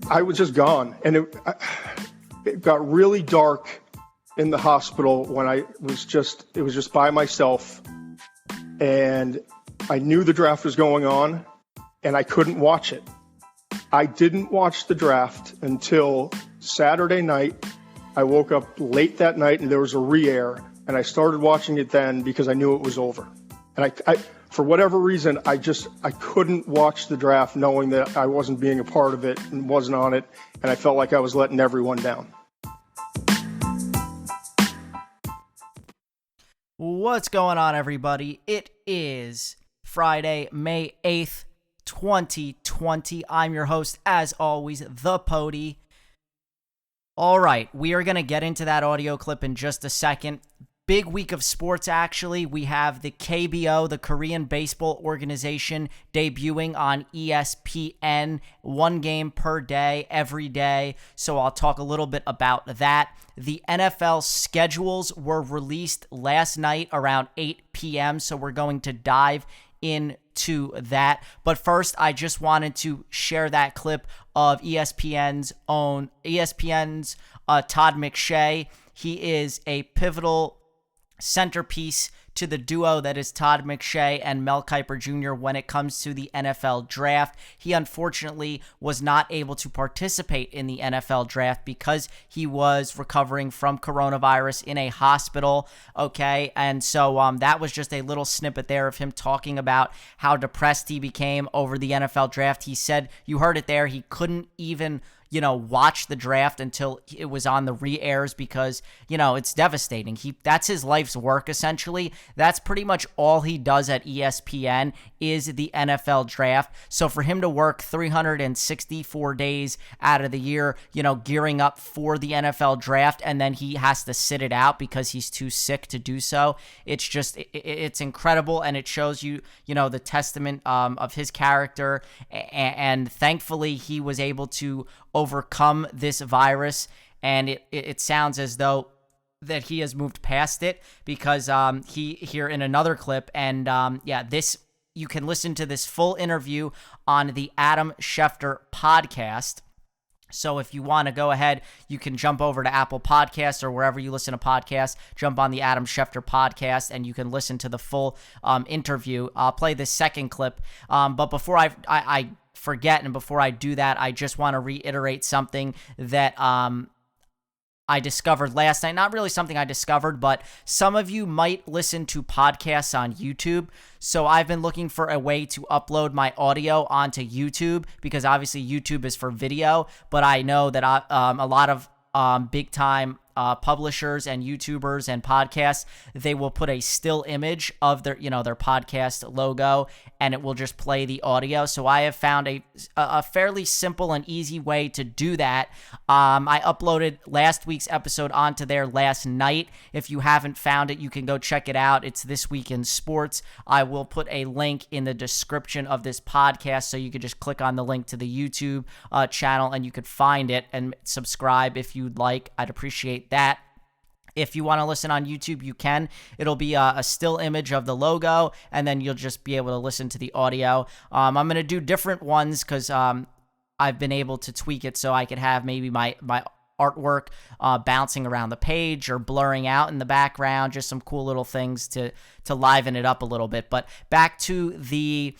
I was just gone. And it got really dark in the hospital when it was just by myself. And I knew the draft was going on and I couldn't watch it. I didn't watch the draft until Saturday night. I woke up late that night and there was a re-air, and I started watching it then because I knew it was over. And I for whatever reason, I couldn't watch the draft knowing that I wasn't being a part of it and wasn't on it, and I felt like I was letting everyone down. What's going on, everybody? It is Friday, May 8th, 2020. I'm your host, as always, The Pody. All right, we are going to get into that audio clip in just a second. Big week of sports, actually. We have the KBO, the Korean Baseball Organization, debuting on ESPN, 1 game per day, every day. So I'll talk a little bit about that. The NFL schedules were released last night around 8 p.m., so we're going to dive into that. But first, I just wanted to share that clip of ESPN's Todd McShay. He is a pivotal centerpiece to the duo that is Todd McShay and Mel Kiper Jr. when it comes to the NFL draft. He unfortunately was not able to participate in the NFL draft because he was recovering from coronavirus in a hospital, okay? And so that was just a little snippet there of him talking about how depressed he became over the NFL draft. He said, you heard it there, he couldn't even watch the draft until it was on the re-airs because, it's devastating. That's his life's work, essentially. That's pretty much all he does at ESPN is the NFL draft. So for him to work 364 days out of the year, gearing up for the NFL draft, and then he has to sit it out because he's too sick to do so, it's incredible, and it shows you, the testament of his character, and thankfully he was able to overcome this virus, and it sounds as though that he has moved past it because he here in another clip, and this you can listen to this full interview on the Adam Schefter podcast. So if you want to go ahead, you can jump over to Apple Podcasts or wherever you listen to podcasts, jump on the Adam Schefter podcast, and you can listen to the full interview. I'll play the second clip, but before I forget, and before I do that, I just want to reiterate something that I discovered last night. Not really something I discovered, but some of you might listen to podcasts on YouTube. So I've been looking for a way to upload my audio onto YouTube because obviously YouTube is for video, but I know that a lot of big time publishers and YouTubers and podcasts, they will put a still image of their podcast logo, and it will just play the audio. So I have found a fairly simple and easy way to do that. I uploaded last week's episode onto there last night. If you haven't found it, you can go check it out. It's This Week in Sports. I will put a link in the description of this podcast, so you could just click on the link to the YouTube channel and you could find it and subscribe if you'd like. I'd appreciate that. If you want to listen on YouTube, you can. It'll be a still image of the logo, and then you'll just be able to listen to the audio. I'm going to do different ones because I've been able to tweak it so I could have maybe my artwork bouncing around the page or blurring out in the background, just some cool little things to liven it up a little bit. But back to the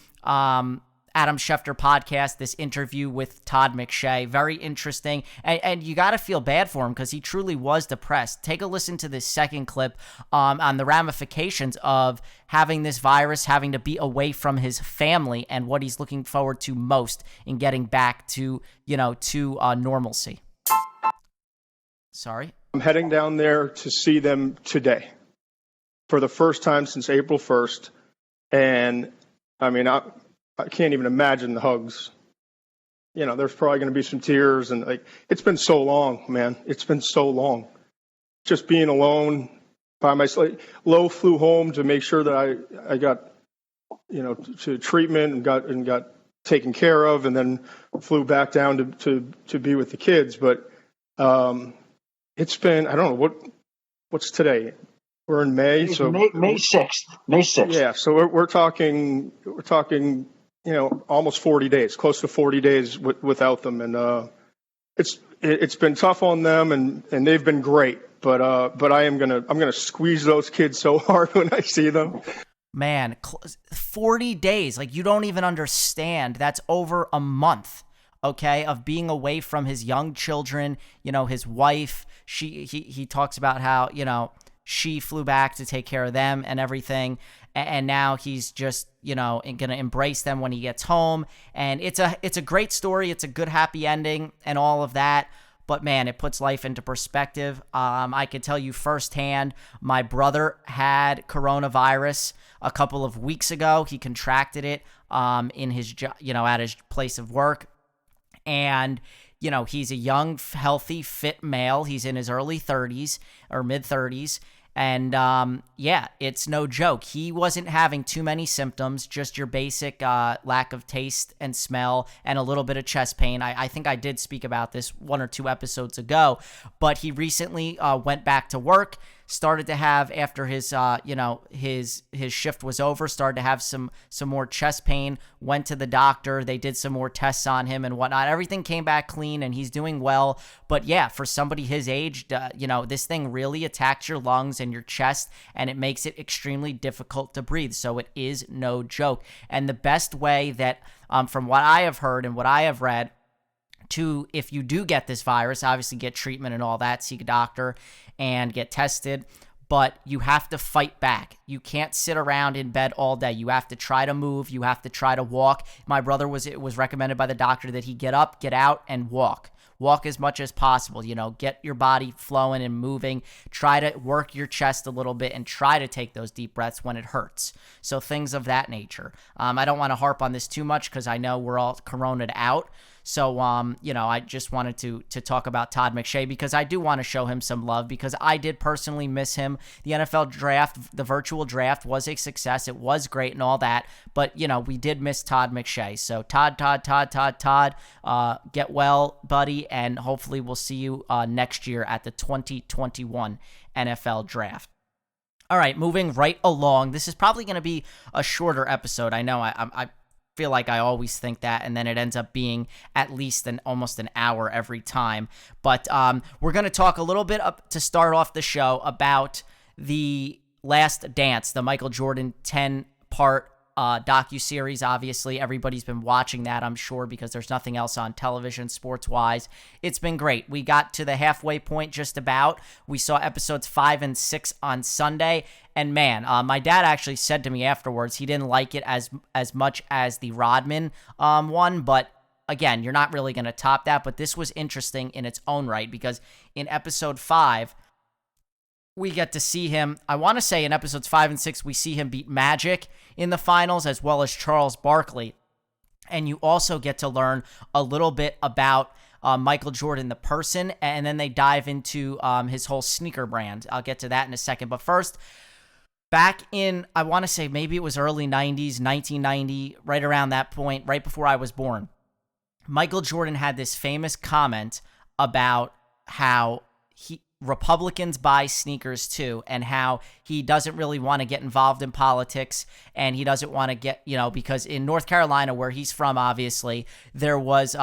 Adam Schefter podcast, this interview with Todd McShay. Very interesting. And you got to feel bad for him because he truly was depressed. Take a listen to this second clip on the ramifications of having this virus, having to be away from his family, and what he's looking forward to most in getting back to normalcy. Sorry. I'm heading down there to see them today for the first time since April 1st. And I mean, I can't even imagine the hugs. There's probably going to be some tears, and it's been so long, man. It's been so long. Just being alone by myself. Lo flew home to make sure that I got, to treatment and got taken care of, and then flew back down to be with the kids. But it's been, I don't know what's today. We're in May, so May 6th. May 6th. Yeah, so we're talking. Almost 40 days, close to 40 days without them. And it's been tough on them, and they've been great. But I'm gonna squeeze those kids so hard when I see them. Man, 40 days, like you don't even understand. That's over a month, okay, of being away from his young children. You know, his wife. He talks about how, you know, she flew back to take care of them and everything. And now he's just, you know, going to embrace them when he gets home. And it's a great story. It's a good, happy ending and all of that. But man, it puts life into perspective. I can tell you firsthand, my brother had coronavirus a couple of weeks ago. He contracted it in his, at his place of work. And, you know, he's a young, healthy, fit male. He's in his early 30s or mid 30s. And yeah, it's no joke. He wasn't having too many symptoms, just your basic lack of taste and smell and a little bit of chest pain. I think I did speak about this 1 or 2 episodes ago, but he recently went back to work, started to have, after his his shift was over, started to have some more chest pain, went to the doctor, they did some more tests on him and whatnot. Everything came back clean and he's doing well. But yeah, for somebody his age, this thing really attacks your lungs and your chest, and it makes it extremely difficult to breathe. So it is no joke. And the best way that, from what I have heard and what I have read, to, if you do get this virus, obviously get treatment and all that, seek a doctor and get tested, but you have to fight back. You can't sit around in bed all day. You have to try to move. You have to try to walk. My brother it was recommended by the doctor that he get up, get out, and walk. Walk as much as possible, get your body flowing and moving. Try to work your chest a little bit and try to take those deep breaths when it hurts. So things of that nature. I don't want to harp on this too much because I know we're all corona'd out. So, I just wanted to talk about Todd McShay because I do want to show him some love because I did personally miss him. The NFL draft, the virtual draft was a success. It was great and all that, but, we did miss Todd McShay. So Todd, get well, buddy, and hopefully we'll see you next year at the 2021 NFL draft. All right, moving right along. This is probably going to be a shorter episode. I know I feel like I always think that, and then it ends up being at least almost an hour every time. But we're going to talk a little bit to start off the show about The Last Dance, the Michael Jordan 10-part docuseries. Obviously, everybody's been watching that, I'm sure, because there's nothing else on television sports-wise. It's been great. We got to the halfway point just about. We saw episodes 5 and 6 on Sunday, and man, my dad actually said to me afterwards he didn't like it as much as the Rodman one, but again, you're not really going to top that. But this was interesting in its own right because in episode 5, we get to see him, I want to say in episodes 5 and 6, we see him beat Magic in the finals as well as Charles Barkley. And you also get to learn a little bit about Michael Jordan, the person, and then they dive into his whole sneaker brand. I'll get to that in a second. But first, back in, I want to say maybe it was early 90s, 1990, right around that point, right before I was born, Michael Jordan had this famous comment about how Republicans buy sneakers too, and how he doesn't really want to get involved in politics, and he doesn't want to get, because in North Carolina, where he's from, obviously, there was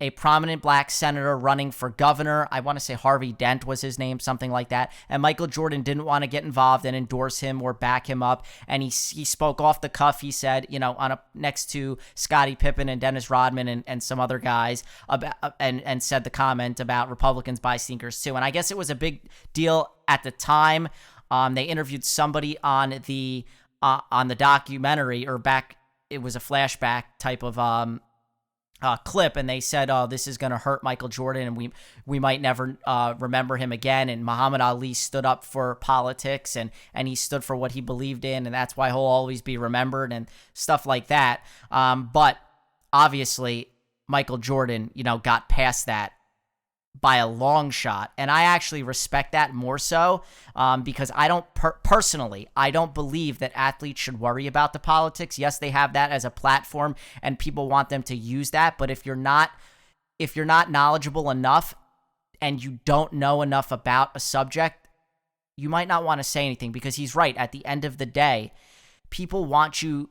a prominent black senator running for governor. I want to say Harvey Dent was his name, something like that. And Michael Jordan didn't want to get involved and endorse him or back him up. And he spoke off the cuff. He said, next to Scottie Pippen and Dennis Rodman and some other guys, about and said the comment about Republicans buy sneakers too. And I guess it was a big deal at the time. They interviewed somebody on the documentary, or back, it was a flashback type of clip, and they said, "Oh, this is going to hurt Michael Jordan, and we might never remember him again." And Muhammad Ali stood up for politics, and he stood for what he believed in, and that's why he'll always be remembered and stuff like that. But obviously, Michael Jordan, got past that by a long shot, and I actually respect that more so because I don't personally, I don't believe that athletes should worry about the politics. Yes, they have that as a platform, and people want them to use that. But if you're not knowledgeable enough and you don't know enough about a subject, you might not want to say anything, because he's right. At the end of the day, people want you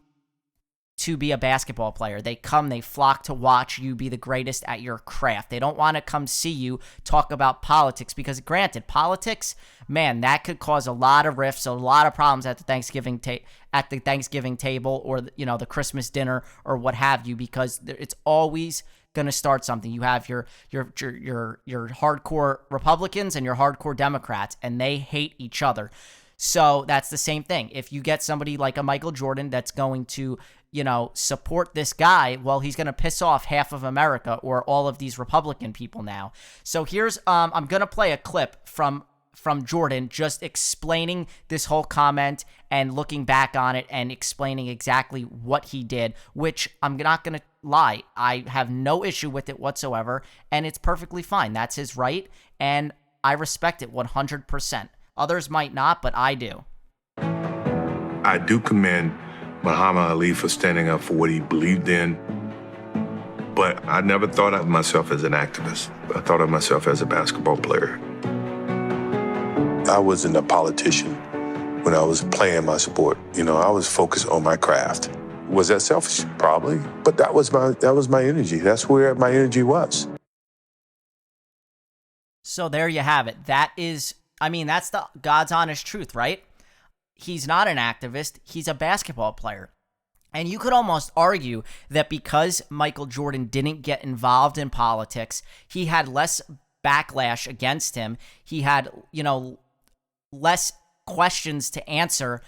to be a basketball player. They come, they flock to watch you be the greatest at your craft. They don't want to come see you talk about politics because, granted, politics, man, that could cause a lot of rifts, a lot of problems at the Thanksgiving table, or the Christmas dinner or what have you, because it's always going to start something. You have your hardcore Republicans and your hardcore Democrats, and they hate each other. So that's the same thing. If you get somebody like a Michael Jordan that's going to support this guy, well, he's going to piss off half of America or all of these Republican people now. So here's, I'm going to play a clip from Jordan just explaining this whole comment and looking back on it and explaining exactly what he did, which I'm not going to lie, I have no issue with it whatsoever, and it's perfectly fine. That's his right, and I respect it 100%. Others might not, but I do. I do commend Muhammad Ali for standing up for what he believed in, but I never thought of myself as an activist. I thought of myself as a basketball player. I wasn't a politician when I was playing my sport. I was focused on my craft. Was that selfish? Probably, but that was my energy. That's where my energy was. So there you have it. That's the God's honest truth, right? He's not an activist. He's a basketball player. And you could almost argue that because Michael Jordan didn't get involved in politics, he had less backlash against him. He had, less questions to answer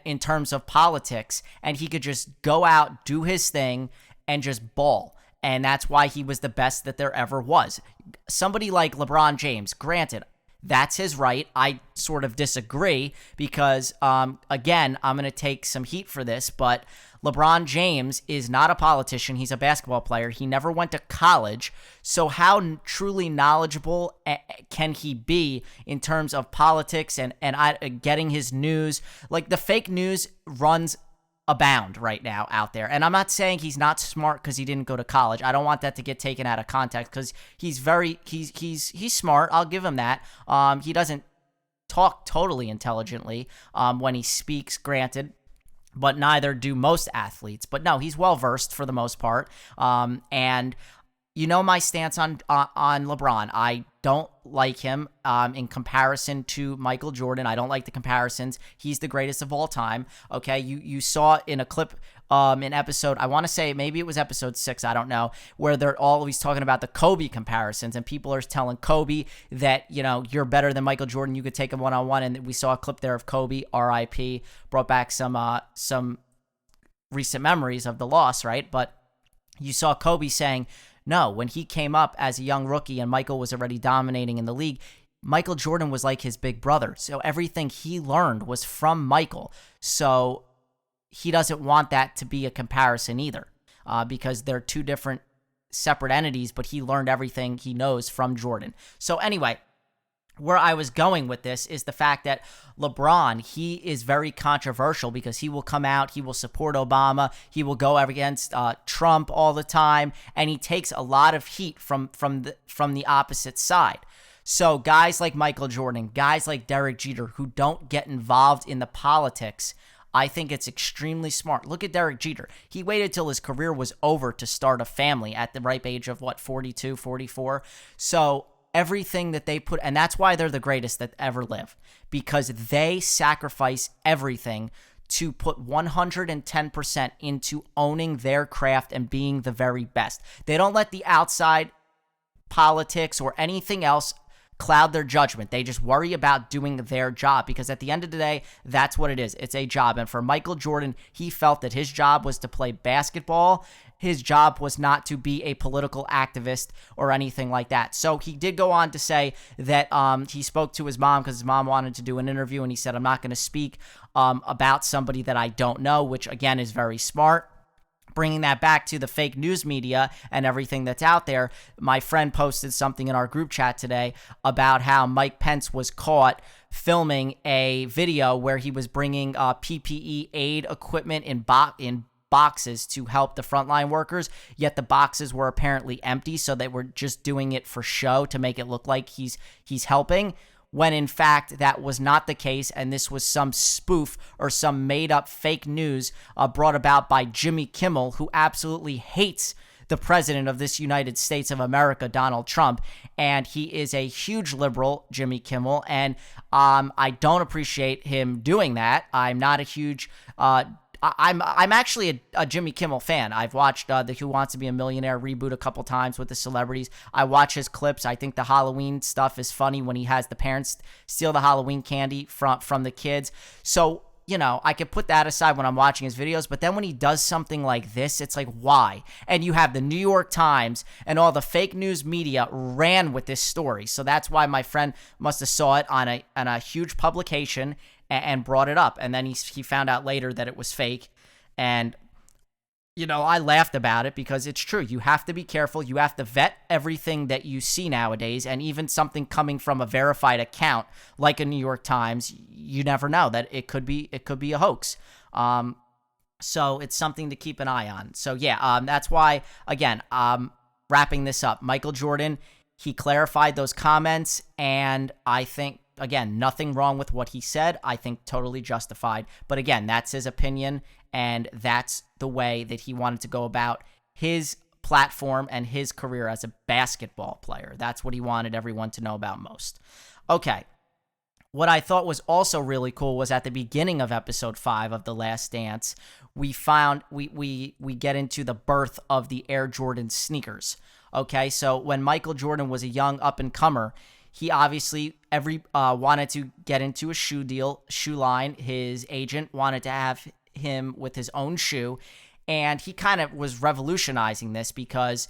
in terms of politics, and he could just go out, do his thing, and just ball. And that's why he was the best that there ever was. Somebody like LeBron James, granted, that's his right. I sort of disagree because, again, I'm going to take some heat for this, but LeBron James is not a politician. He's a basketball player. He never went to college. So how truly knowledgeable can he be in terms of politics and getting his news? Like, the fake news runs abound right now out there. And I'm not saying he's not smart because he didn't go to college. I don't want that to get taken out of context because he's smart. I'll give him that. He doesn't talk totally intelligently when he speaks, granted, but neither do most athletes. But no, he's well versed for the most part. And my stance on LeBron. I don't like him in comparison to Michael Jordan. I don't like the comparisons. He's the greatest of all time. Okay, you saw in a clip in episode, I want to say maybe it was episode 6, I don't know, where they're always talking about the Kobe comparisons, and people are telling Kobe that, you're better than Michael Jordan. You could take him one-on-one, and we saw a clip there of Kobe, R.I.P., brought back some recent memories of the loss, right? But you saw Kobe saying, no, when he came up as a young rookie and Michael was already dominating in the league, Michael Jordan was like his big brother. So everything he learned was from Michael. So he doesn't want that to be a comparison either, because they're two different separate entities, but he learned everything he knows from Jordan. So anyway, where I was going with this is the fact that LeBron, he is very controversial because he will come out, he will support Obama, he will go against Trump all the time, and he takes a lot of heat from the opposite side. So guys like Michael Jordan, guys like Derek Jeter, who don't get involved in the politics, I think it's extremely smart. Look at Derek Jeter. He waited till his career was over to start a family at the ripe age of, 42, 44? So everything that they put, and that's why they're the greatest that ever lived, because they sacrifice everything to put 110% into owning their craft and being the very best. They don't let the outside politics or anything else cloud their judgment. They just worry about doing their job, because at the end of the day, that's what it is. It's a job. And for Michael Jordan, he felt that his job was to play basketball. His job was not to be a political activist or anything like that. So he did go on to say that he spoke to his mom because his mom wanted to do an interview, and he said, I'm not going to speak about somebody that I don't know, which again is very smart. Bringing that back to the fake news media and everything that's out there, my friend posted something in our group chat today about how Mike Pence was caught filming a video where he was bringing PPE aid equipment in boxes to help the frontline workers, yet the boxes were apparently empty, so they were just doing it for show to make it look like he's helping. when in fact that was not the case, and this was some spoof or some made-up fake news brought about by Jimmy Kimmel, who absolutely hates the president of this United States of America, Donald Trump, and he is a huge liberal, Jimmy Kimmel, and I don't appreciate him doing that. I'm not a huge I'm actually a Jimmy Kimmel fan. I've watched the Who Wants to Be a Millionaire reboot a couple times with the celebrities. I watch his clips. I think the Halloween stuff is funny when he has the parents steal the Halloween candy from the kids. So, you know, I could put that aside when I'm watching his videos, but then when he does something like this, it's like, why? And you have the New York Times and all the fake news media ran with this story. So that's why my friend must have saw it on a huge publication and brought it up. And then he found out later that it was fake. And, you know, I laughed about it because it's true. You have to be careful. You have to vet everything that you see nowadays. And even something coming from a verified account like a New York Times, you never know that it could be a hoax. So it's something to keep an eye on. So yeah, that's why, again, wrapping this up, Michael Jordan, he clarified those comments, and I think, again, nothing wrong with what he said. I think totally justified. But again, that's his opinion, and that's the way that he wanted to go about his platform and his career as a basketball player. That's what he wanted everyone to know about most. Okay. What I thought was also really cool was at the beginning of episode 5 of The Last Dance, we get into the birth of the Air Jordan sneakers. Okay, so when Michael Jordan was a young up-and-comer, he obviously wanted to get into a shoe line. His agent wanted to have him with his own shoe, and he kind of was revolutionizing this because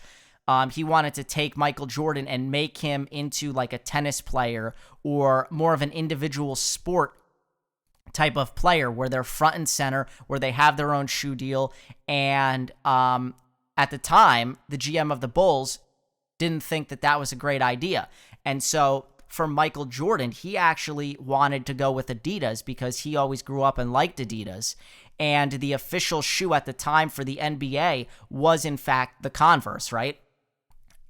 he wanted to take Michael Jordan and make him into like a tennis player or more of an individual sport type of player where they're front and center, where they have their own shoe deal. And at the time, the GM of the Bulls didn't think that that was a great idea. And so for Michael Jordan, he actually wanted to go with Adidas because he always grew up and liked Adidas. And the official shoe at the time for the NBA was, in fact, the Converse, right?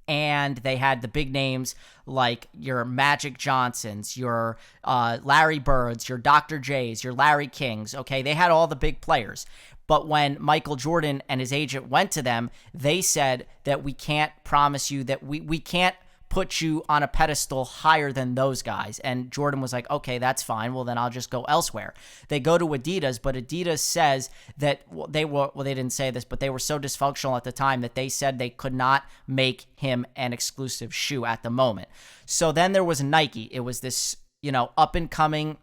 And they had the big names like your Magic Johnsons, your Larry Birds, your Dr. J's, your Larry Kings. Okay, they had all the big players. But when Michael Jordan and his agent went to them, they said that we can't promise you that we can't put you on a pedestal higher than those guys. And Jordan was like, okay, that's fine. Well, then I'll just go elsewhere. They go to Adidas, but Adidas says that they didn't say this, but they were so dysfunctional at the time that they said they could not make him an exclusive shoe at the moment. So then there was Nike. It was this, up and coming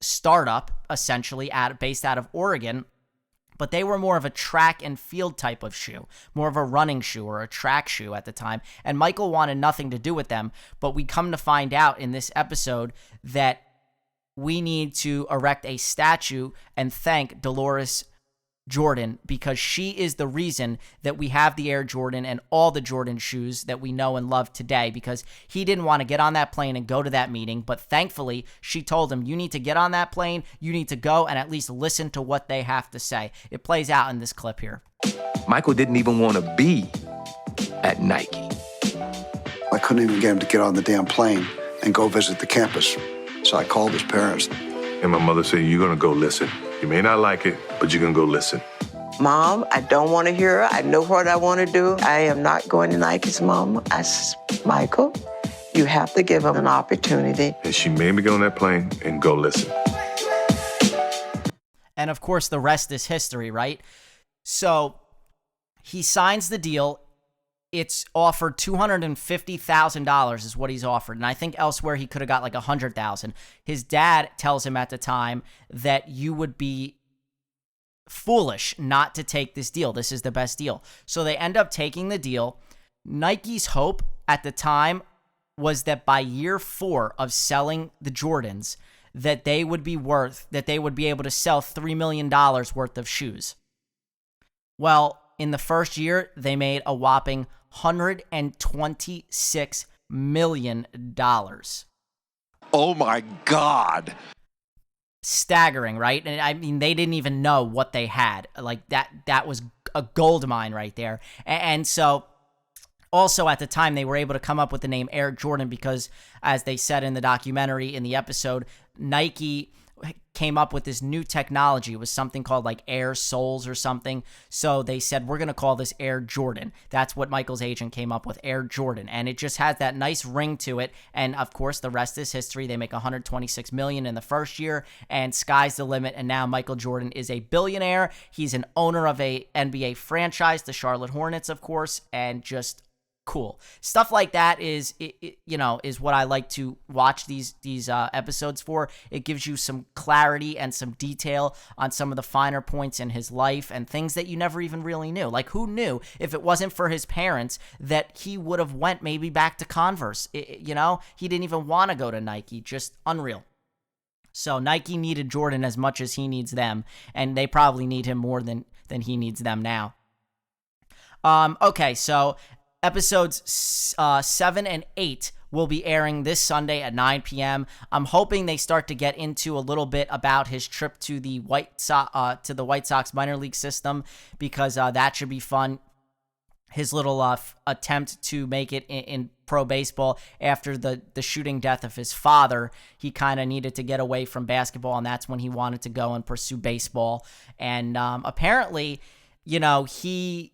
startup, essentially based out of Oregon. But they were more of a track and field type of shoe, more of a running shoe or a track shoe at the time. And Michael wanted nothing to do with them. But we come to find out in this episode that we need to erect a statue and thank Dolores Jordan because she is the reason that we have the Air Jordan and all the Jordan shoes that we know and love today, because he didn't want to get on that plane and go to that meeting. But thankfully, she told him, you need to get on that plane. You need to go and at least listen to what they have to say. It plays out in this clip here. Michael didn't even want to be at Nike. I couldn't even get him to get on the damn plane and go visit the campus. So I called his parents. And my mother said, you're going to go listen. You may not like it, but you're going to go listen. Mom, I don't want to hear her. I know what I want to do. I am not going to Nike's, Mom. I said, Michael, you have to give him an opportunity. And she made me get on that plane and go listen. And of course, the rest is history, right? So he signs the deal. It's offered $250,000 is what he's offered. And I think elsewhere he could have got like $100,000. His dad tells him at the time that you would be foolish not to take this deal. This is the best deal. So they end up taking the deal. Nike's hope at the time was that by year 4 of selling the Jordans, that they would be able to sell $3 million worth of shoes. Well, in the first year, they made a whopping $126 million. Oh my God. Staggering, right? And I mean, they didn't even know what they had. Like that was a gold mine right there. And so Also, at the time, they were able to come up with the name Air Jordan because, as they said in the documentary, in the episode, Nike came up with this new technology. It was something called like Air Soles or something. So they said, we're going to call this Air Jordan. That's what Michael's agent came up with, Air Jordan. And it just has that nice ring to it. And of course, the rest is history. They make $126 million in the first year, and sky's the limit. And now Michael Jordan is a billionaire. He's an owner of a NBA franchise, the Charlotte Hornets, of course, and just cool stuff like that is what I like to watch these episodes for. It gives you some clarity and some detail on some of the finer points in his life and things that you never even really knew. Like, who knew if it wasn't for his parents that he would have went maybe back to Converse? He didn't even want to go to Nike. Just unreal. So Nike needed Jordan as much as he needs them, and they probably need him more than he needs them now. Okay, so episodes 7 and 8 will be airing this Sunday at 9 p.m. I'm hoping they start to get into a little bit about his trip to the White Sox minor league system, because that should be fun. His little attempt to make it in pro baseball after the shooting death of his father. He kind of needed to get away from basketball, and that's when he wanted to go and pursue baseball. And apparently, he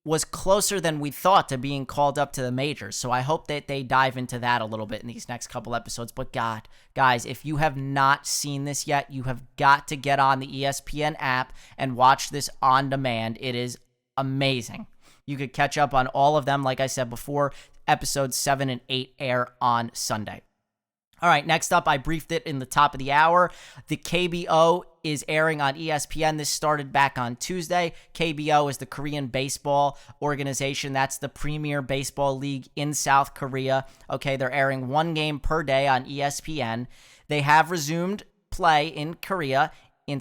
was closer than we thought to being called up to the majors. So I hope that they dive into that a little bit in these next couple episodes. But God, guys, if you have not seen this yet, you have got to get on the ESPN app and watch this on demand. It is amazing. You could catch up on all of them. Like I said before, episodes 7 and 8 air on Sunday. All right, next up, I briefed it in the top of the hour. The KBO is airing on ESPN. This started back on Tuesday. KBO is the Korean baseball organization. That's the premier baseball league in South Korea. Okay, they're airing one game per day on ESPN. They have resumed play in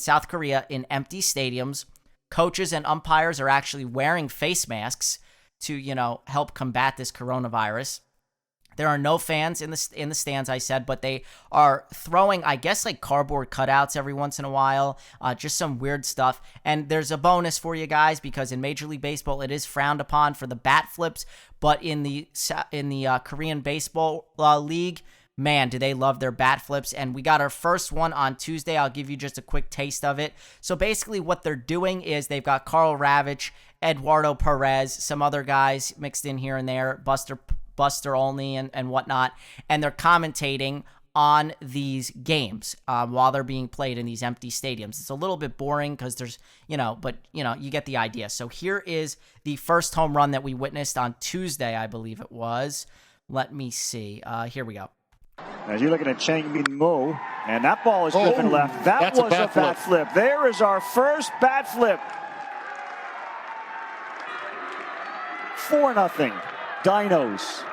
South Korea, in empty stadiums. Coaches and umpires are actually wearing face masks to, help combat this coronavirus. There are no fans in the stands, I said, but they are throwing, I guess, like cardboard cutouts every once in a while, just some weird stuff. And there's a bonus for you guys, because in Major League Baseball, it is frowned upon for the bat flips, but in the Korean Baseball League, man, do they love their bat flips. And we got our first one on Tuesday. I'll give you just a quick taste of it. So basically what they're doing is they've got Carl Ravitch, Eduardo Perez, some other guys mixed in here and there, Buster Olney and whatnot, and they're commentating on these games while they're being played in these empty stadiums. It's a little bit boring because there's, but you get the idea. So here is the first home run that we witnessed on Tuesday, I believe it was. Let me see. Here we go. As you're looking at Chang Min Mo, and that ball is flipping left. That was a bat flip. There is our first bat flip. 4-0. Dinos.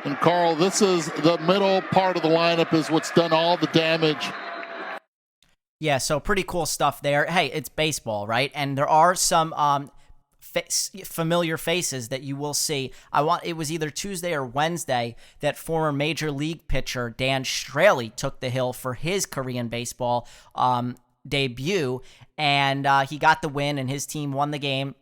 And Carl, this is the middle part of the lineup is what's done all the damage. Yeah, so pretty cool stuff there. Hey, it's baseball, right? And there are some familiar faces that you will see. It was either Tuesday or Wednesday that former Major League pitcher Dan Straley took the hill for his Korean baseball debut, and he got the win, and his team won the game,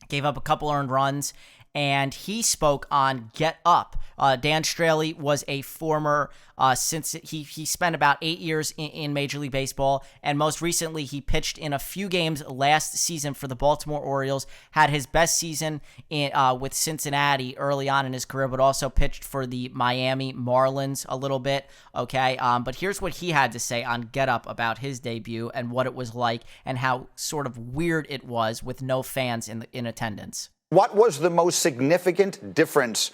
gave up a couple earned runs, and he spoke on Get Up. Dan Straley was a former, since he spent about 8 years in Major League Baseball, and most recently he pitched in a few games last season for the Baltimore Orioles, had his best season with Cincinnati early on in his career, but also pitched for the Miami Marlins a little bit, okay? But here's what he had to say on Get Up about his debut and what it was like and how sort of weird it was with no fans in attendance. What was the most significant difference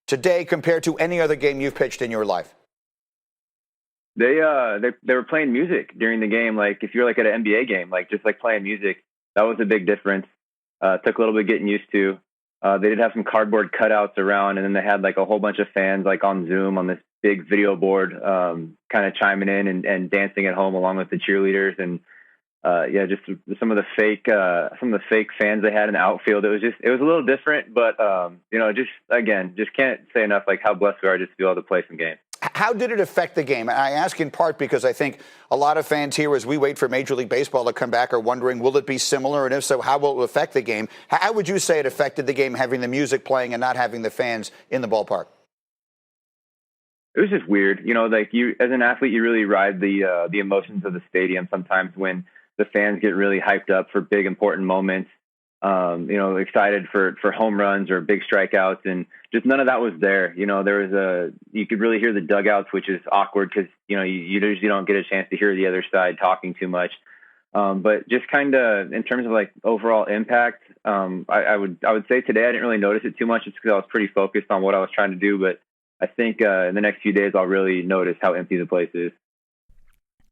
today compared to any other game you've pitched in your life? They were playing music during the game. Like if you're like at an NBA game, like just like playing music, that was a big difference. Took a little bit getting used to. They did have some cardboard cutouts around, and then they had like a whole bunch of fans like on Zoom on this big video board, kind of chiming in and dancing at home along with the cheerleaders. And just some of the fake fans they had in the outfield. It was a little different, but just can't say enough like how blessed we are just to be able to play some games. How did it affect the game? I ask in part because I think a lot of fans here, as we wait for Major League Baseball to come back, are wondering, will it be similar? And if so, how will it affect the game? How would you say it affected the game, having the music playing and not having the fans in the ballpark? It was just weird. You know, like you, as an athlete, you really ride the emotions of the stadium sometimes when the fans get really hyped up for big, important moments. You know, excited for home runs or big strikeouts, and just none of that was there. You know, you could really hear the dugouts, which is awkward because, you know, you usually don't get a chance to hear the other side talking too much. But just kind of in terms of like overall impact, I would say today I didn't really notice it too much. It's because I was pretty focused on what I was trying to do. But I think in the next few days I'll really notice how empty the place is.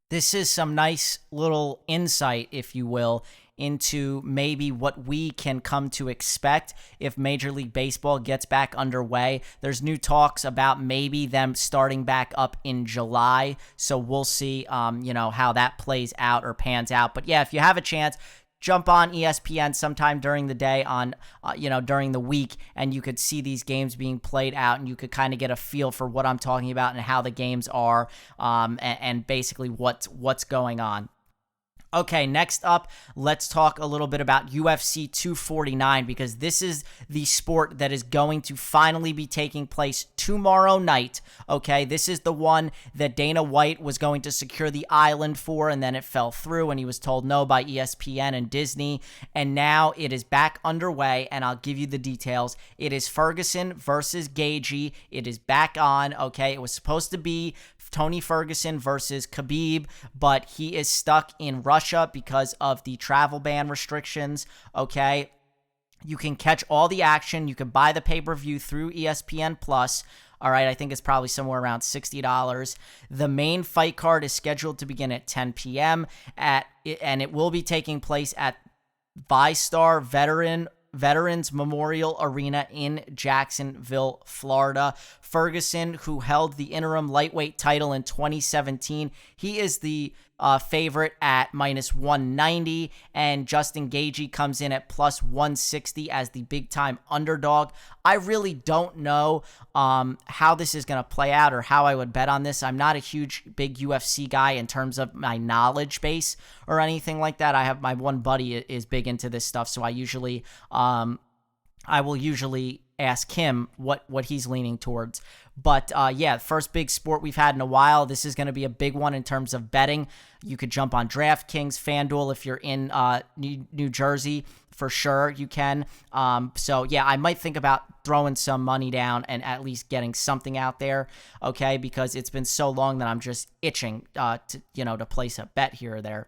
This is some nice little insight, if you will, into maybe what we can come to expect if Major League Baseball gets back underway. There's new talks about maybe them starting back up in July, so we'll see how that plays out or pans out. But yeah, if you have a chance, jump on ESPN sometime during the day on, during the week, and you could see these games being played out, and you could kind of get a feel for what I'm talking about and how the games are, and basically what's going on. Okay, next up, let's talk a little bit about UFC 249, because this is the sport that is going to finally be taking place tomorrow night. Okay, this is the one that Dana White was going to secure the island for, and then it fell through, and he was told no by ESPN and Disney, and now it is back underway, and I'll give you the details. It is Ferguson versus Gaethje. It is back on, okay? It was supposed to be Tony Ferguson versus Khabib, but he is stuck in Russia because of the travel ban restrictions, okay? You can catch all the action. You can buy the pay-per-view through ESPN Plus. All right, I think it's probably somewhere around $60. The main fight card is scheduled to begin at 10 p.m. and it will be taking place at VyStar Veterans Memorial Arena in Jacksonville, Florida. Ferguson, who held the interim lightweight title in 2017, he is the favorite at -190, and Justin Gaethje comes in at +160 as the big-time underdog. I really don't know how this is going to play out or how I would bet on this. I'm not a huge, big UFC guy in terms of my knowledge base or anything like that. I have my one buddy is big into this stuff, so I will usually ask him what he's leaning towards. But yeah, first big sport we've had in a while. This is going to be a big one in terms of betting. You could jump on DraftKings, FanDuel if you're in New Jersey. For sure, you can. So yeah, I might think about throwing some money down and at least getting something out there, okay? Because it's been so long that I'm just itching to place a bet here or there.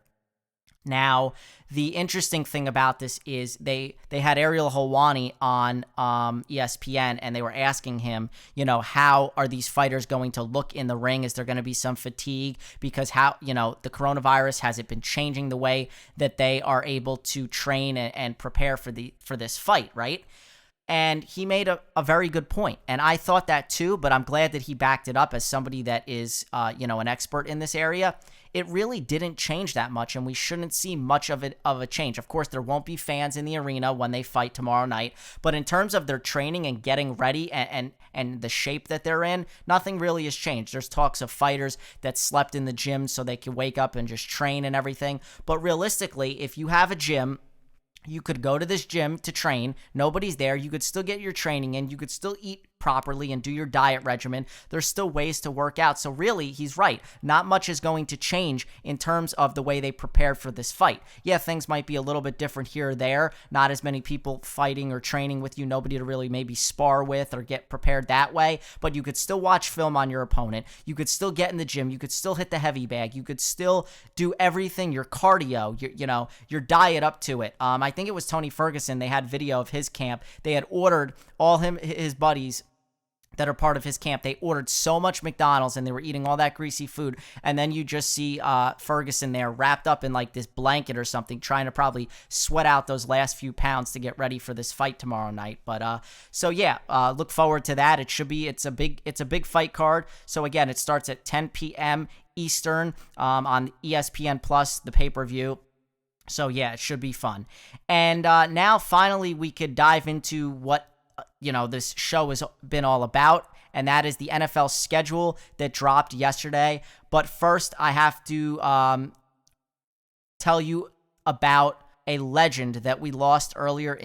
Now, the interesting thing about this is they had Ariel Helwani on ESPN, and they were asking him, how are these fighters going to look in the ring? Is there going to be some fatigue? Because the coronavirus, has it been changing the way that they are able to train and prepare for this fight, right? And he made a very good point. And I thought that too, but I'm glad that he backed it up as somebody that is, an expert in this area. It really didn't change that much, and we shouldn't see much of a change. Of course, there won't be fans in the arena when they fight tomorrow night, but in terms of their training and getting ready and the shape that they're in, nothing really has changed. There's talks of fighters that slept in the gym so they could wake up and just train and everything. But realistically, if you have a gym, you could go to this gym to train. Nobody's there. You could still get your training in. You could still eat properly and do your diet regimen. There's still ways to work out. So really, he's right. Not much is going to change in terms of the way they prepared for this fight. Yeah, things might be a little bit different here or there. Not as many people fighting or training with you. Nobody to really maybe spar with or get prepared that way. But you could still watch film on your opponent. You could still get in the gym. You could still hit the heavy bag. You could still do everything, your cardio, your diet up to it. I think it was Tony Ferguson. They had video of his camp. They had ordered all his buddies that are part of his camp. They ordered so much McDonald's and they were eating all that greasy food. And then you just see Ferguson there wrapped up in like this blanket or something, trying to probably sweat out those last few pounds to get ready for this fight tomorrow night. But so yeah, look forward to that. It's a big fight card. So again, it starts at 10 p.m. Eastern on ESPN Plus, the pay-per-view. So yeah, it should be fun. And now finally we could dive into what this show has been all about, and that is the NFL schedule that dropped yesterday. But first, I have to tell you about a legend that we lost earlier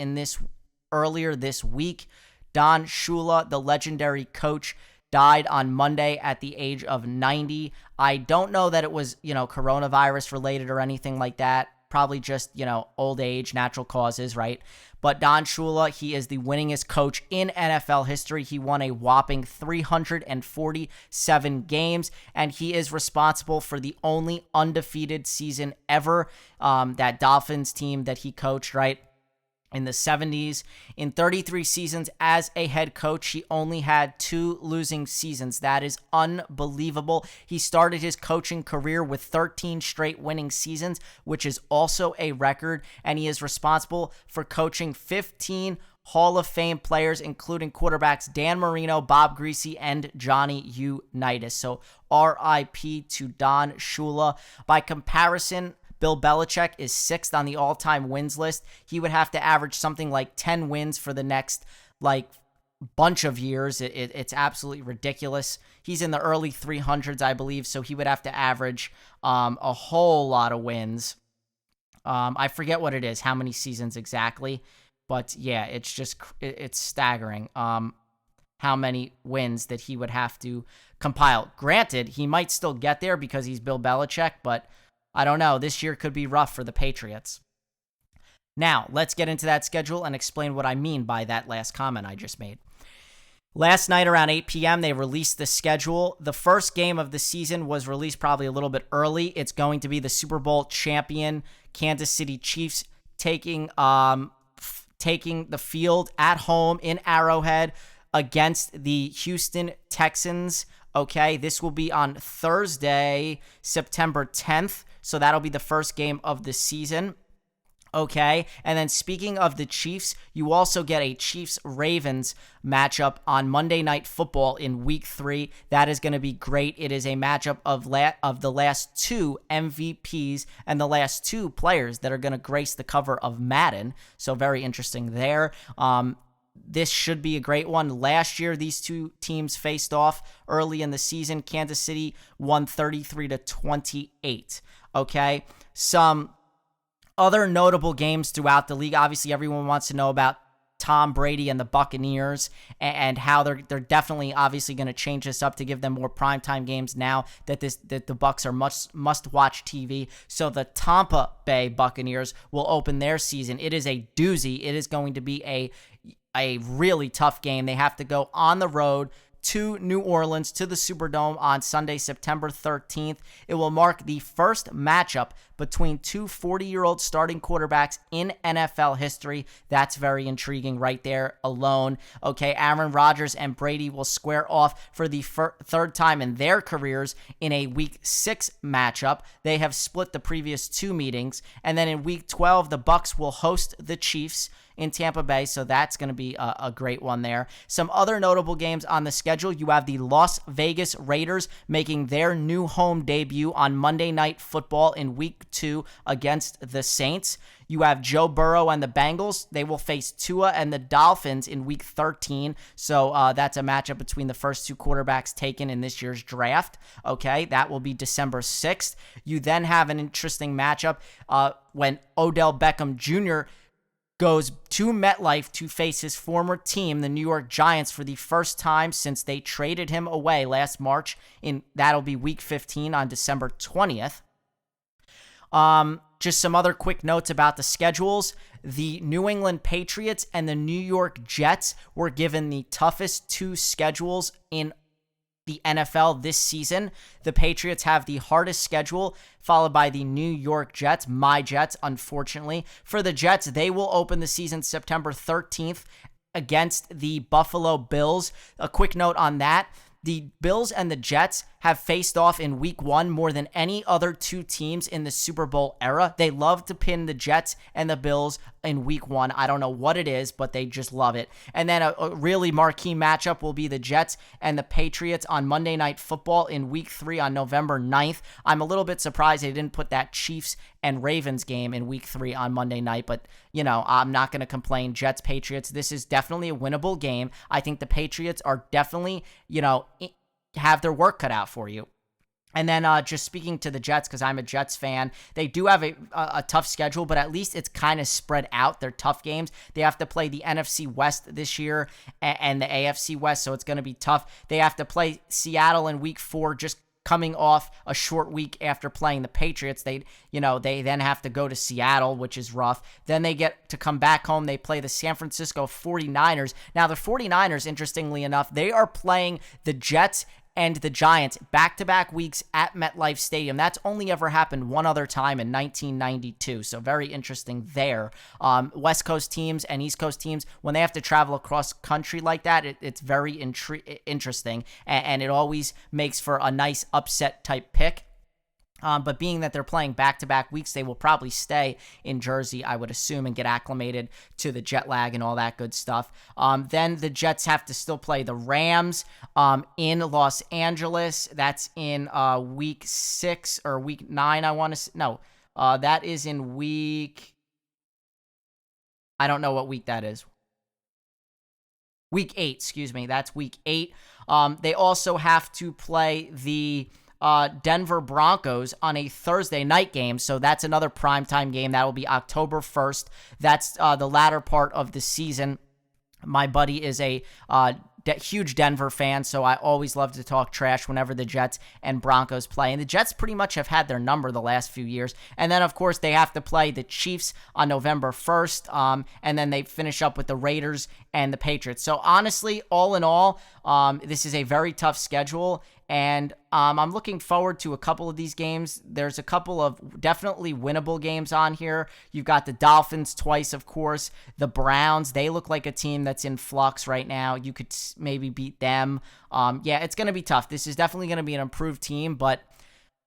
this week. Don Shula, the legendary coach, died on Monday at the age of 90. I don't know that it was, coronavirus related or anything like that. Probably just, old age, natural causes, right? But Don Shula, he is the winningest coach in NFL history. He won a whopping 347 games, and he is responsible for the only undefeated season ever. That Dolphins team that he coached, right? In the 70s. In 33 seasons as a head coach, he only had 2 losing seasons. That is unbelievable. He started his coaching career with 13 straight winning seasons, which is also a record, and he is responsible for coaching 15 Hall of Fame players, including quarterbacks Dan Marino, Bob Greasy, and Johnny Unitas. So R.I.P. to Don Shula. By comparison, Bill Belichick is 6th on the all-time wins list. He would have to average something like 10 wins for the next, bunch of years. It's absolutely ridiculous. He's in the early 300s, I believe, so he would have to average a whole lot of wins. I forget what it is, how many seasons exactly, but yeah, it's staggering how many wins that he would have to compile. Granted, he might still get there because he's Bill Belichick, but I don't know. This year could be rough for the Patriots. Now, let's get into that schedule and explain what I mean by that last comment I just made. Last night around 8 p.m., they released the schedule. The first game of the season was released probably a little bit early. It's going to be the Super Bowl champion Kansas City Chiefs taking the field at home in Arrowhead against the Houston Texans. Okay, this will be on Thursday, September 10th. So that'll be the first game of the season. Okay, and then speaking of the Chiefs, you also get a Chiefs-Ravens matchup on Monday Night Football in Week 3. That is going to be great. It is a matchup of the last 2 MVPs and the last 2 players that are going to grace the cover of Madden. So very interesting there. This should be a great one. Last year, these 2 teams faced off early in the season. Kansas City won 33-28. Okay, some other notable games throughout the league. Obviously, everyone wants to know about Tom Brady and the Buccaneers and how they're definitely obviously going to change this up to give them more primetime games now that the Bucs are must-watch TV. So the Tampa Bay Buccaneers will open their season. It is a doozy. It is going to be a really tough game. They have to go on the road to New Orleans, to the Superdome on Sunday, September 13th. It will mark the first matchup between 2 40-year-old starting quarterbacks in NFL history. That's very intriguing right there alone. Okay, Aaron Rodgers and Brady will square off for the third time in their careers in a Week 6 matchup. They have split the previous 2 meetings. And then in Week 12, the Bucs will host the Chiefs in Tampa Bay, so that's going to be a great one there. Some other notable games on the schedule. You have the Las Vegas Raiders making their new home debut on Monday Night Football in Week 2 against the Saints. You have Joe Burrow and the Bengals. They will face Tua and the Dolphins in Week 13. So that's a matchup between the first 2 quarterbacks taken in this year's draft. Okay, that will be December 6th. You then have an interesting matchup when Odell Beckham Jr. goes to MetLife to face his former team, the New York Giants, for the first time since they traded him away last March. That'll be Week 15 on December 20th. Just some other quick notes about the schedules. The New England Patriots and the New York Jets were given the toughest 2 schedules in the NFL this season. The Patriots have the hardest schedule, followed by the New York Jets, my Jets, unfortunately. For the Jets, they will open the season September 13th against the Buffalo Bills. A quick note on that. The Bills and the Jets have faced off in week 1 more than any other two teams in the Super Bowl era. They love to pin the Jets and the Bills in week 1. I don't know what it is, but they just love it. And then a really marquee matchup will be the Jets and the Patriots on Monday Night Football in week 3 on November 9th. I'm a little bit surprised they didn't put that Chiefs and Ravens game in week 3 on Monday night, but I'm not going to complain. Jets, Patriots, this is definitely a winnable game. I think the Patriots are definitely, have their work cut out for you. And then just speaking to the Jets, because I'm a Jets fan, they do have a tough schedule, but at least it's kind of spread out. They're tough games. They have to play the NFC West this year and the AFC West, so it's going to be tough. They have to play Seattle in week 4, just coming off a short week after playing the Patriots. They then have to go to Seattle, which is rough. Then they get to come back home. They play the San Francisco 49ers. Now, the 49ers, interestingly enough, they are playing the Jets and the Giants back-to-back weeks at MetLife Stadium. That's only ever happened one other time in 1992, so very interesting there. West Coast teams and East Coast teams, when they have to travel across country like that, it's very interesting, and it always makes for a nice upset type pick. But being that they're playing back-to-back weeks, they will probably stay in Jersey, I would assume, and get acclimated to the jet lag and all that good stuff. Then the Jets have to still play the Rams in Los Angeles. That's in week 6 or week 9, I want to say. No, that is in week... I don't know what week that is. Week 8, excuse me. That's week 8. They also have to play the Denver Broncos on a Thursday night game. So that's another primetime game. That will be October 1st. That's the latter part of the season. My buddy is a huge Denver fan, so I always love to talk trash whenever the Jets and Broncos play. And the Jets pretty much have had their number the last few years. And then, of course, they have to play the Chiefs on November 1st, and then they finish up with the Raiders and the Patriots. So honestly, all in all, this is a very tough schedule. And I'm looking forward to a couple of these games. There's a couple of definitely winnable games on here. You've got the Dolphins twice, of course. The Browns, they look like a team that's in flux right now. You could maybe beat them. It's going to be tough. This is definitely going to be an improved team, but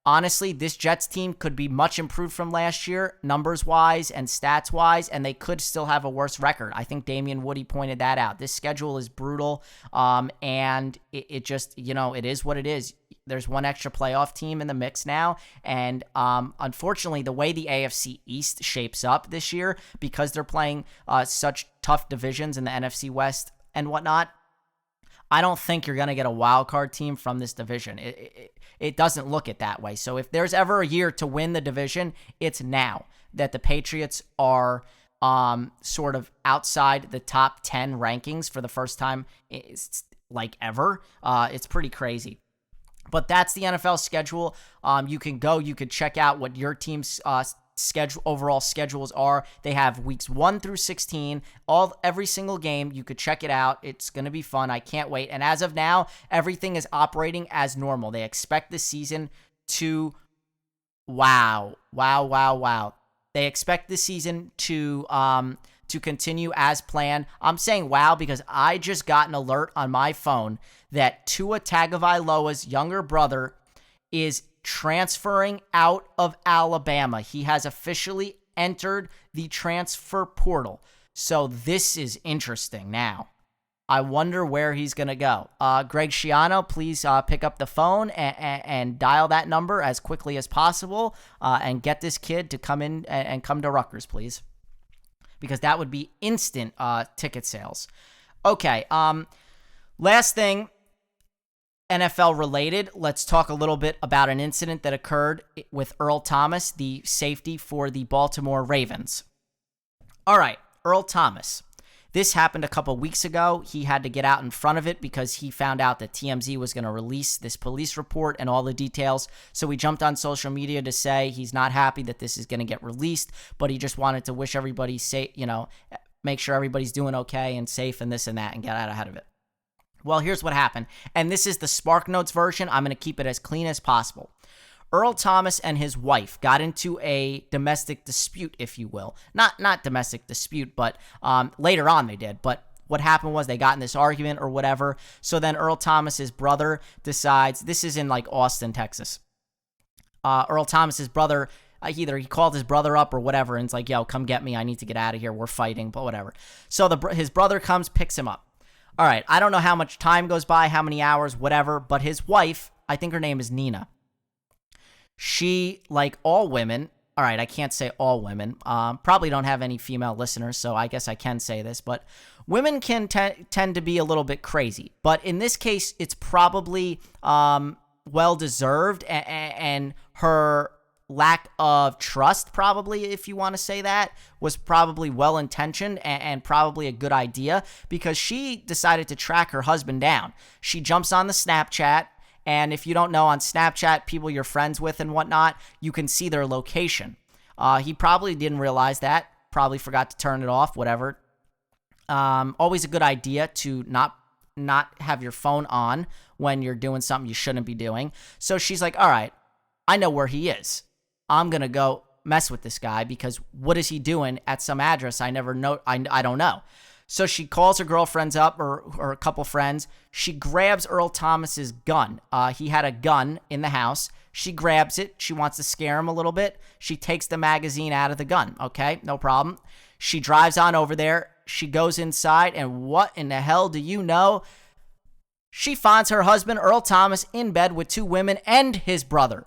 honestly, this Jets team could be much improved from last year, numbers-wise and stats-wise, and they could still have a worse record. I think Damian Woody pointed that out. This schedule is brutal, and it just, it is what it is. There's one extra playoff team in the mix now, and unfortunately, the way the AFC East shapes up this year, because they're playing such tough divisions in the NFC West and whatnot, I don't think you're going to get a wild card team from this division. It doesn't look it that way. So if there's ever a year to win the division, it's now that the Patriots are sort of outside the top 10 rankings for the first time ever. It's pretty crazy. But that's the NFL schedule. You could check out what your team's overall schedules are. They have weeks 1 through 16, every single game. You could check it out. It's going to be fun. I can't wait. And as of now, everything is operating as normal. They expect the season to wow. They expect the season to continue as planned. I'm saying wow because I just got an alert on my phone that Tua Tagovailoa's younger brother is transferring out of Alabama. He has officially entered the transfer portal. So this is interesting now. I wonder where he's going to go. Greg Schiano, please pick up the phone and dial that number as quickly as possible and get this kid to come in and come to Rutgers, please. Because that would be instant ticket sales. Okay, last thing, NFL related, let's talk a little bit about an incident that occurred with Earl Thomas, the safety for the Baltimore Ravens. All right, Earl Thomas. This happened a couple weeks ago. He had to get out in front of it because he found out that TMZ was going to release this police report and all the details. So he jumped on social media to say he's not happy that this is going to get released, but he just wanted to wish everybody safe, make sure everybody's doing okay and safe and this and that and get out ahead of it. Well, here's what happened, and this is the SparkNotes version. I'm going to keep it as clean as possible. Earl Thomas and his wife got into a domestic dispute, if you will. Not domestic dispute, but later on they did. But what happened was they got in this argument or whatever. So then Earl Thomas's brother decides, this is in like Austin, Texas. Earl Thomas's brother, either he called his brother up or whatever, and it's like, yo, come get me. I need to get out of here. We're fighting, but whatever. So his brother comes, picks him up. All right, I don't know how much time goes by, how many hours, whatever, but his wife, I think her name is Nina. She, like all women, all right, I can't say all women, probably don't have any female listeners, so I guess I can say this, but women can tend to be a little bit crazy. But in this case, it's probably well-deserved, and her lack of trust, probably, if you want to say that, was probably well-intentioned and probably a good idea, because she decided to track her husband down. She jumps on the Snapchat, and if you don't know, on Snapchat, people you're friends with and whatnot, you can see their location. He probably didn't realize that, probably forgot to turn it off, whatever. Always a good idea to not have your phone on when you're doing something you shouldn't be doing. So she's like, all right, I know where he is. I'm going to go mess with this guy, because what is he doing at some address I never know? I don't know. So she calls her girlfriends up, or a couple friends. She grabs Earl Thomas's gun. He had a gun in the house. She grabs it. She wants to scare him a little bit. She takes the magazine out of the gun. Okay, no problem. She drives on over there. She goes inside, and what in the hell do you know? She finds her husband, Earl Thomas, in bed with two women and his brother.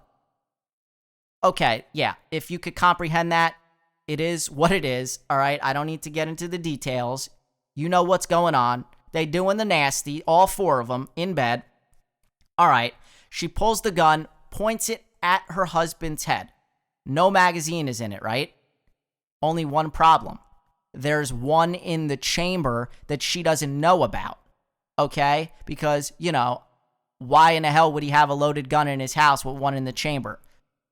Okay, yeah, if you could comprehend that, it is what it is, all right? I don't need to get into the details. You know what's going on. They doing the nasty, all four of them, in bed. All right, she pulls the gun, points it at her husband's head. No magazine is in it, right? Only one problem. There's one in the chamber that she doesn't know about, okay? Because, you know, why in the hell would he have a loaded gun in his house with one in the chamber?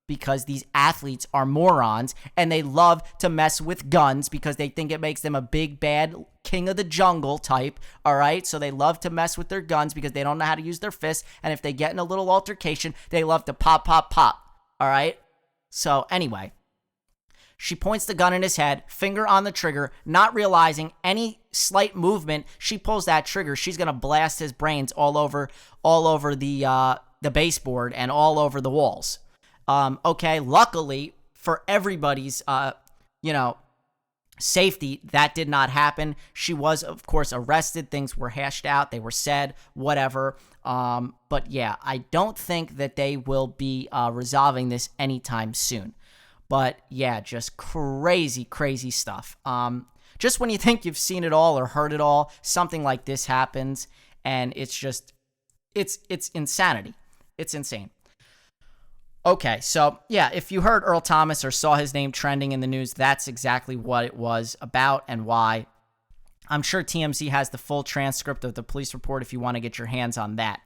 Because these athletes are morons, and they love to mess with guns because they think it makes them a big, bad king of the jungle type, all right? So they love to mess with their guns because they don't know how to use their fists, and if they get in a little altercation, they love to pop, pop, pop, all right? So anyway, she points the gun in his head, finger on the trigger, not realizing any slight movement. She pulls that trigger. She's going to blast his brains all over the baseboard and all over the walls. Okay, luckily for everybody's, safety, that did not happen. She was, of course, arrested. Things were hashed out. They were said, whatever. But yeah, I don't think that they will be resolving this anytime soon. But yeah, just crazy, crazy stuff. Just when you think you've seen it all or heard it all, something like this happens, and it's just, it's insanity. It's insane. Okay, so yeah, if you heard Earl Thomas or saw his name trending in the news, that's exactly what it was about and why. I'm sure TMZ has the full transcript of the police report if you want to get your hands on that.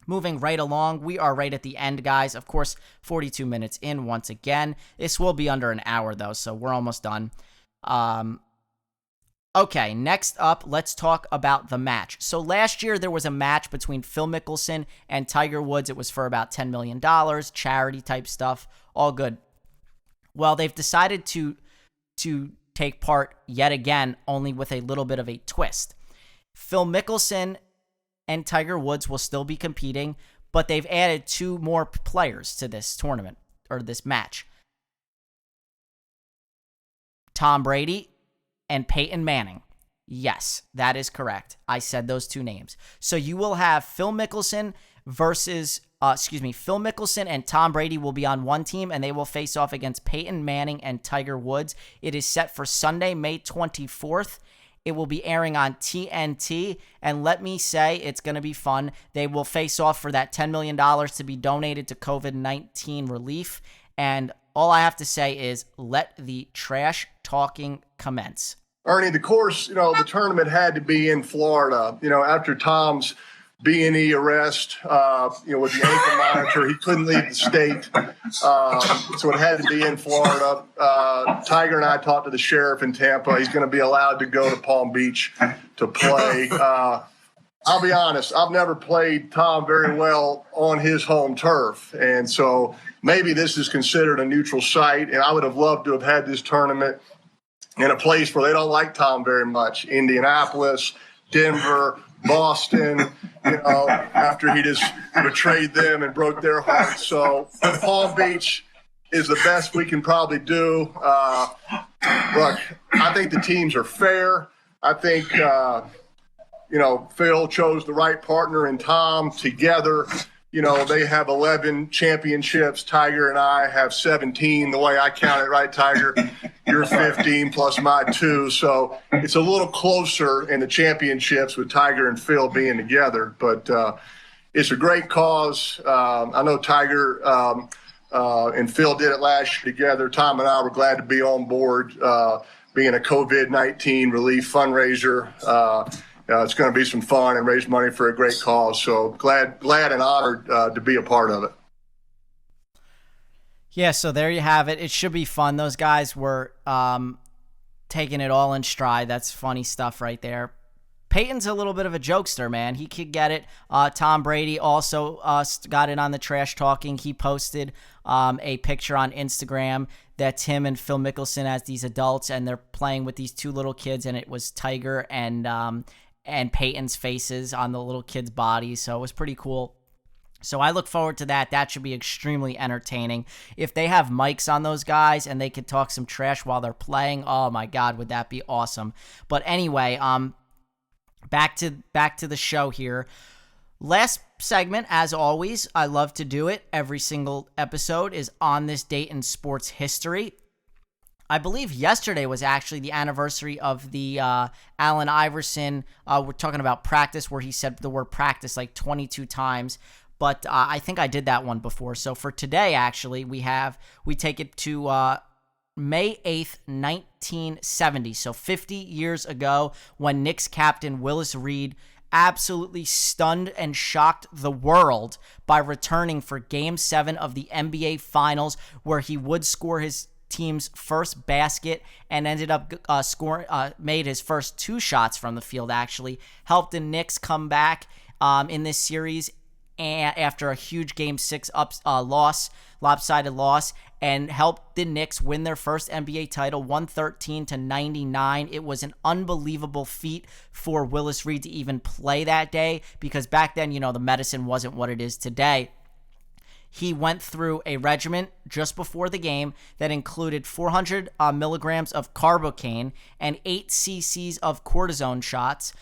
Moving right along, we are right at the end, guys. Of course, 42 minutes in once again. This will be under an hour, though, so we're almost done. Okay, next up, let's talk about the match. So last year, there was a match between Phil Mickelson and Tiger Woods. It was for about $10 million, charity type stuff, all good. Well, they've decided to take part yet again, only with a little bit of a twist. Phil Mickelson and Tiger Woods will still be competing, but they've added two more players to this tournament, or this match. Tom Brady and Peyton Manning. Yes, that is correct. I said those two names. So you will have Phil Mickelson and Tom Brady will be on one team, and they will face off against Peyton Manning and Tiger Woods. It is set for Sunday, May 24th. It will be airing on TNT, and let me say, it's going to be fun. They will face off for that $10 million to be donated to COVID-19 relief, and all I have to say is let the trash talking commence. Ernie, the course, the tournament had to be in Florida. After Tom's B&E arrest, with the ankle monitor, he couldn't leave the state. So it had to be in Florida. Tiger and I talked to the sheriff in Tampa. He's going to be allowed to go to Palm Beach to play. I'll be honest, I've never played Tom very well on his home turf. And so maybe this is considered a neutral site. And I would have loved to have had this tournament in a place where they don't like Tom very much. Indianapolis, Denver, Boston, after he just betrayed them and broke their hearts. So Palm Beach is the best we can probably do. Look, I think the teams are fair. I think, Phil chose the right partner in Tom. Together, they have 11 championships. Tiger and I have 17, the way I count it, right, Tiger? You're 15 plus my 2. So it's a little closer in the championships with Tiger and Phil being together. But it's a great cause. I know Tiger and Phil did it last year together. Tom and I were glad to be on board, being a COVID-19 relief fundraiser. It's going to be some fun and raise money for a great cause. So glad and honored to be a part of it. Yeah, so there you have it. It should be fun. Those guys were taking it all in stride. That's funny stuff right there. Peyton's a little bit of a jokester, man. He could get it. Tom Brady also got in on the trash talking. He posted a picture on Instagram that's him and Phil Mickelson as these adults, and they're playing with these 2 little kids, and it was Tiger and Peyton's faces on the little kids' bodies. So it was pretty cool. So I look forward to that. That should be extremely entertaining. If they have mics on those guys and they could talk some trash while they're playing, oh my God, would that be awesome. But anyway, back to the show here. Last segment, as always, I love to do it. Every single episode is on this date in sports history. I believe yesterday was actually the anniversary of the Allen Iverson. We're talking about practice, where he said the word practice like 22 times. But I think I did that one before. So for today, actually, we take it to May 8th, 1970. So 50 years ago, when Knicks captain Willis Reed absolutely stunned and shocked the world by returning for Game 7 of the NBA Finals, where he would score his team's first basket and ended up made his first 2 shots from the field, actually. Helped the Knicks come back in this series after a huge Game 6 lopsided loss, and helped the Knicks win their first NBA title, 113-99. It was an unbelievable feat for Willis Reed to even play that day, because back then, the medicine wasn't what it is today. He went through a regimen just before the game that included 400 milligrams of carbocaine and 8 cc's of cortisone shots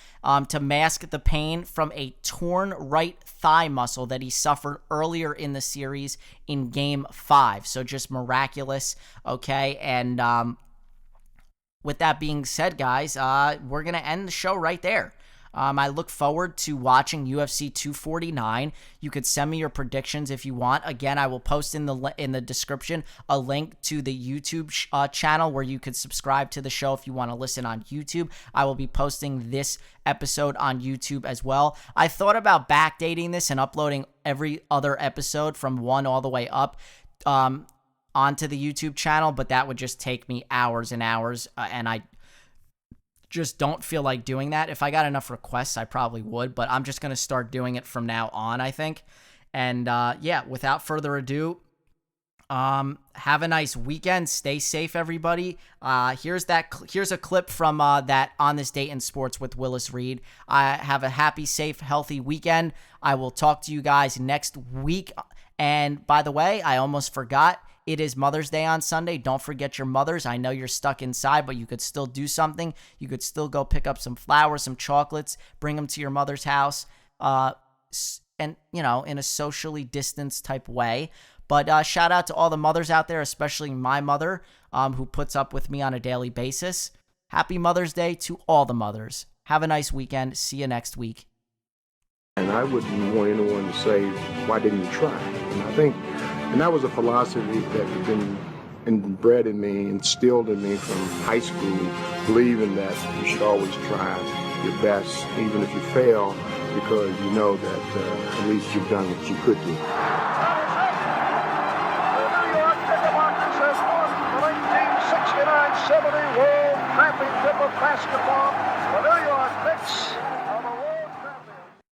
to mask the pain from a torn right thigh muscle that he suffered earlier in the series in Game 5. So just miraculous, okay? And with that being said, guys, we're going to end the show right there. I look forward to watching UFC 249. You could send me your predictions if you want. Again, I will post in the description a link to the YouTube channel where you could subscribe to the show if you want to listen on YouTube. I will be posting this episode on YouTube as well. I thought about backdating this and uploading every other episode from 1 all the way up onto the YouTube channel, but that would just take me hours and hours, and I just don't feel like doing that. If I got enough requests, I probably would, but I'm just going to start doing it from now on, I think. And yeah, without further ado, have a nice weekend. Stay safe, everybody. Here's a clip from that On This Date in Sports with Willis Reed. Have a happy, safe, healthy weekend. I will talk to you guys next week. And by the way, I almost forgot. It is Mother's Day on Sunday. Don't forget your mothers. I know you're stuck inside, but you could still do something. You could still go pick up some flowers, some chocolates, bring them to your mother's house, and, in a socially distanced type way. But shout out to all the mothers out there, especially my mother, who puts up with me on a daily basis. Happy Mother's Day to all the mothers. Have a nice weekend. See you next week. And I wouldn't want anyone to say, why didn't you try? And that was a philosophy that had been inbred in me, instilled in me from high school, believing that you should always try your best, even if you fail, because you know that at least you've done what you could do. The 1969-70 World Championship of Basketball, the New York Knicks